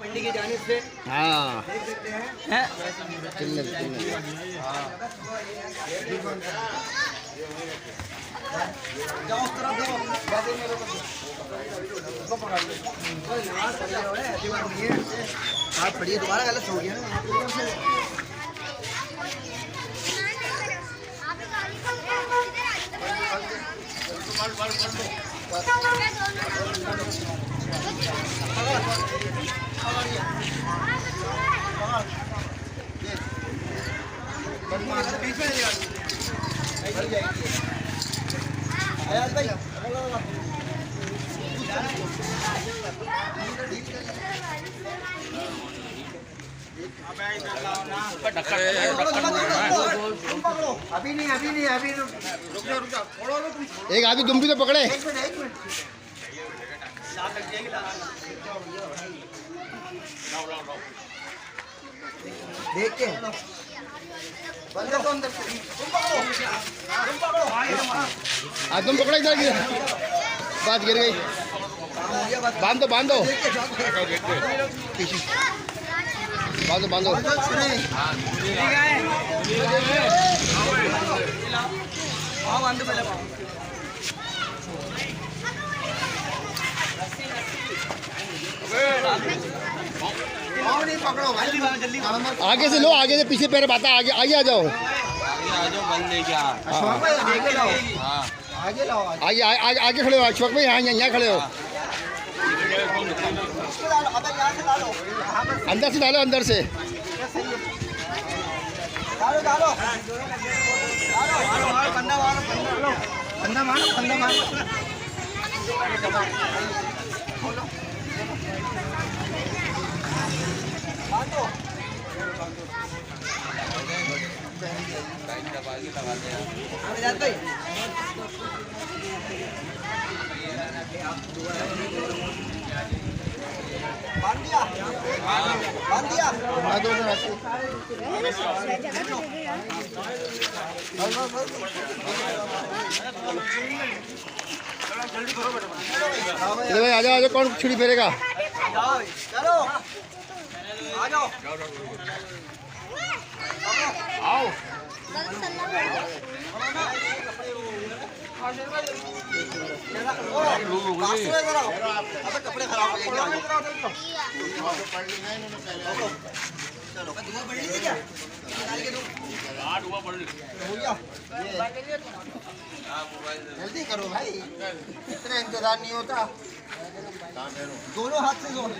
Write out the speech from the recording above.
मंडी की जानिब से हाँ देख सकते हैं। चिल्लर चिल्लर जाओ उस तरफ जाओ, वैसे मेरे को उसको पकड़ लो। कोई नमाज पढ़ रहे हो है, ऐसी बात नहीं है। आप पढ़िए, दोबारा गलत हो गया ना। बीच में आयाज भाई अभी नहीं अभी नहीं अभी रुक जाओ थोड़ा लो तुम। एक आदमी तुम भी तो पकड़े। एक मिनट देख के बंदे को अंदर से तुम पकड़ो आज तुम पकड़े इधर गिर बात गिर गई। बांधो बांधो बांधो बांधो आओ अंदर पहले आओ नहीं पकड़ो भाई जल्दी आगे से लो, आगे से पीछे पैर बाता आगे आगे आ जाओ। आ जाओ बल लेके आ। आगे लाओ हाँ आगे लाओ आगे आगे आगे खड़े हो अशोक भाई। यहाँ यहाँ खड़े हो। अबे यहाँ से डालो अंदर से डालो, अंदर से। डालो डालो मारो बंदा मारो बंदा मारो बंदा मारो बांधो आजाद भाई बांध दिया बांध दिया इधर भाई आ जाओ, आ जाओ। कौन छुरी फेरेगा? चलो आ जाओ आओ अबे कपड़े खराब हो जाएंगे चलो दुआ पड़ ली थी क्या निकाल के दो हो गया जल्दी करो भाई, इतना इंतजार नहीं होता। दोनों हाथ से जोड़